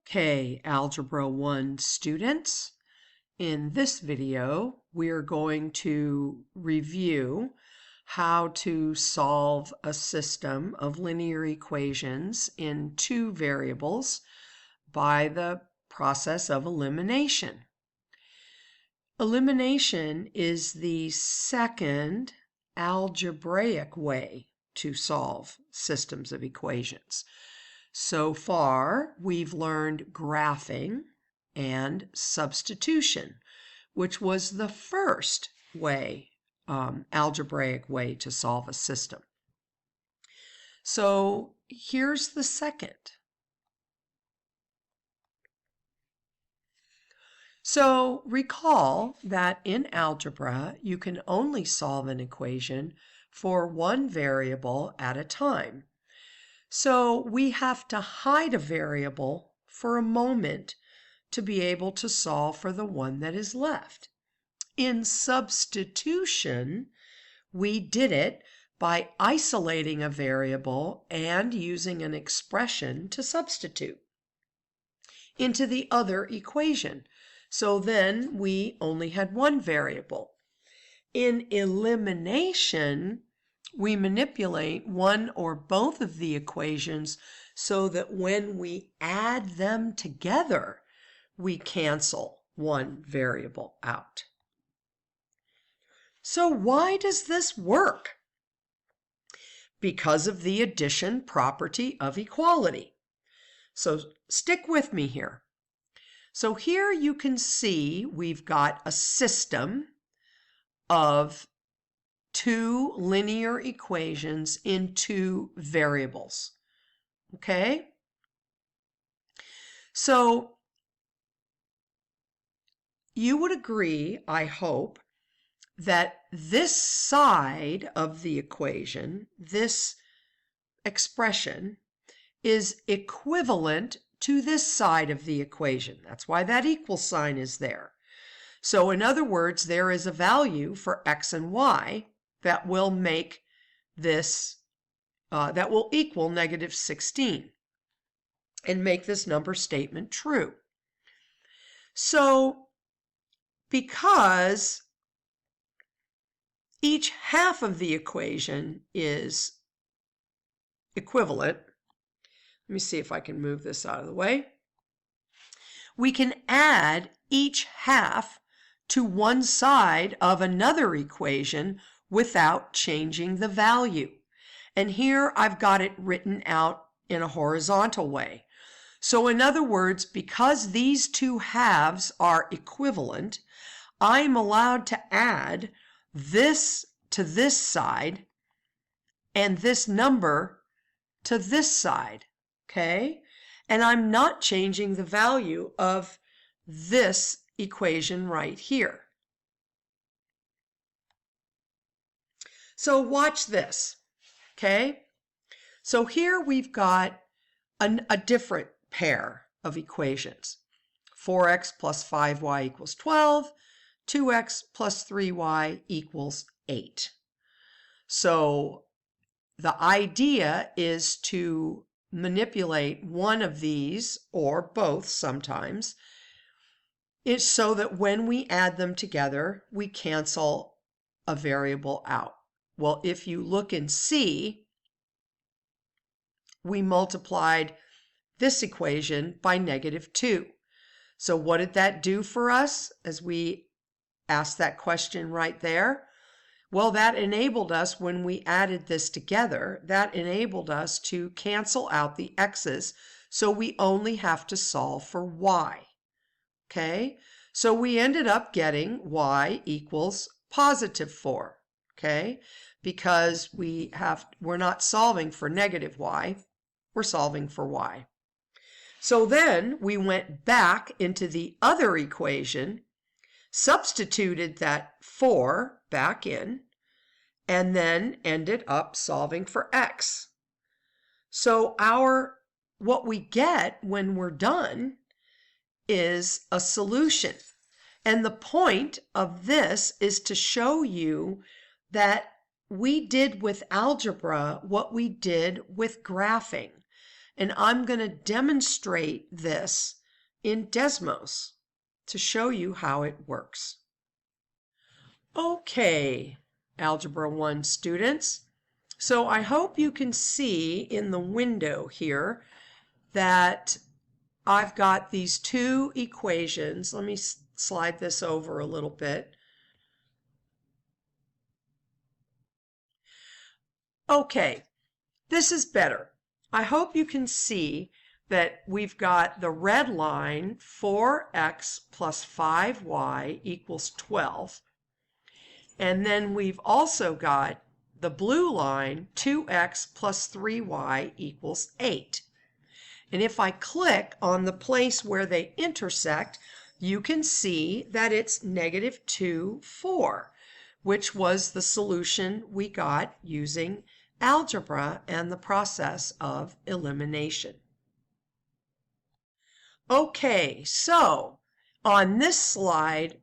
Okay, Algebra 1 students, in this video we're going to review how to solve a system of linear equations in two variables by the process of elimination. Elimination is the second algebraic way to solve systems of equations. So far, we've learned graphing and substitution, which was the first way, algebraic way to solve a system. So here's the second. So recall that in algebra, you can only solve an equation for one variable at a time. So we have to hide a variable for a moment to be able to solve for the one that is left. In substitution, we did it by isolating a variable and using an expression to substitute into the other equation. So then we only had one variable. In elimination, we manipulate one or both of the equations so that when we add them together, we cancel one variable out. So why does this work? Because of the addition property of equality. So stick with me here. So here you can see we've got a system of two linear equations in two variables. Okay? So you would agree, I hope, that this side of the equation, this expression, is equivalent to this side of the equation. That's why that equal sign is there. So in other words, there is a value for x and y that will make this, that will equal -16 and make this number statement true. So because each half of the equation is equivalent, let me see if I can move this out of the way, we can add each half to one side of another equation without changing the value. And here I've got it written out in a horizontal way. So in other words, because these two halves are equivalent, I'm allowed to add this to this side and this number to this side, okay? And I'm not changing the value of this equation right here. So watch this, okay? So here we've got a different pair of equations. 4x plus 5y equals 12, 2x plus 3y equals 8. So the idea is to manipulate one of these, or both sometimes, is so that when we add them together, we cancel a variable out. Well, if you look and see, we multiplied this equation by -2. So what did that do for us as we asked that question right there? Well, that enabled us, when we added this together, that enabled us to cancel out the x's, so we only have to solve for y. Okay? So we ended up getting y equals +4. Okay? Because we're not solving for -y, we're solving for y. So then we went back into the other equation, substituted that 4 back in, and then ended up solving for x. So what we get when we're done is a solution. And the point of this is to show you that we did with algebra what we did with graphing. and I'm going to demonstrate this in Desmos to show you how it works. Okay, Algebra 1 students. So I hope you can see in the window here that I've got these two equations. Let me slide this over a little bit. Okay, this is better. I hope you can see that we've got the red line 4x plus 5y equals 12. And then we've also got the blue line 2x plus 3y equals 8. And if I click on the place where they intersect, you can see that it's negative 2, 4, which was the solution we got using algebra and the process of elimination. Okay, so on this slide,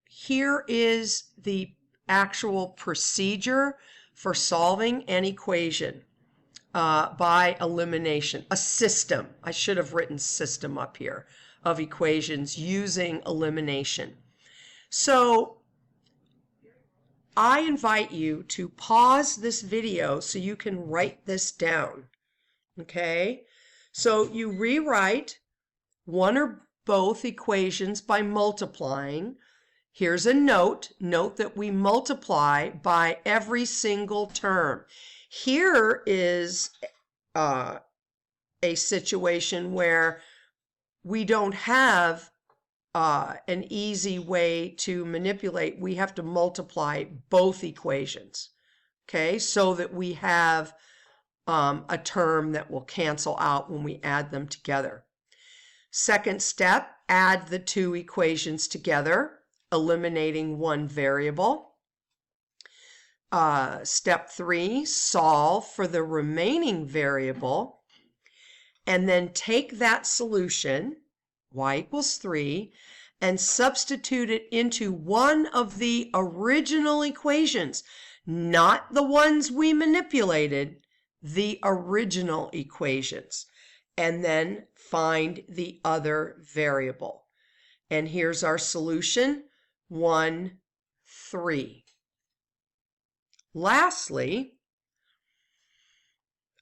here is the actual procedure for solving an equation by elimination, a system. I should have written system up here of equations using elimination. So I invite you to pause this video so you can write this down. Okay? So you rewrite one or both equations by multiplying. Here's a note. Note that we multiply by every single term. Here is a situation where we don't have an easy way to manipulate. We have to multiply both equations, okay, so that we have a term that will cancel out when we add them together. Second step, add the two equations together, eliminating one variable. Step 3, solve for the remaining variable, and then take that solution, y equals 3, and substitute it into one of the original equations, not the ones we manipulated, the original equations, and then find the other variable. And here's our solution, 1, 3. Lastly,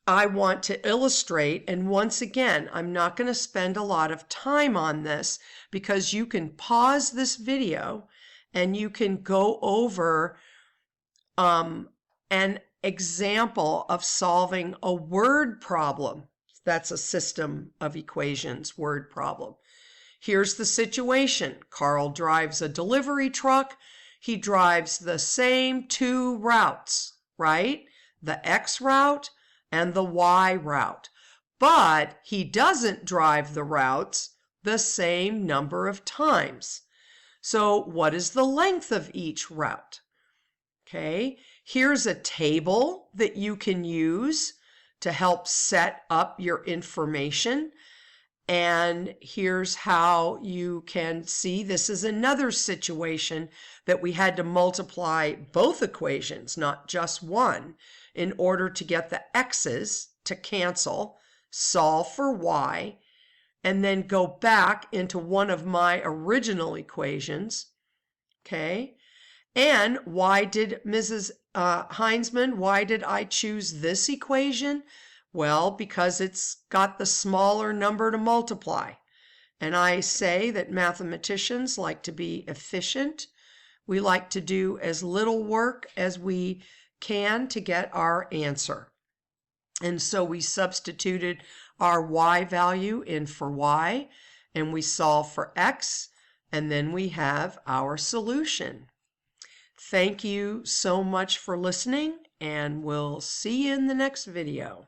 I want to illustrate, and once again, I'm not going to spend a lot of time on this because you can pause this video and you can go over an example of solving a word problem. That's a system of equations word problem. Here's the situation. Carl drives a delivery truck. He drives the same two routes, right? The X route and the Y route. But he doesn't drive the routes the same number of times. So what is the length of each route? Okay, here's a table that you can use to help set up your information. And here's how you can see this is another situation that we had to multiply both equations, not just one, in order to get the x's to cancel, solve for y, and then go back into one of my original equations. Okay, and why did Mrs. Heinzman, why did I choose this equation? Well, because it's got the smaller number to multiply. And I say that mathematicians like to be efficient. We like to do as little work as we can to get our answer. And so we substituted our y value in for y, and we solve for x, and then we have our solution. Thank you so much for listening, and we'll see you in the next video.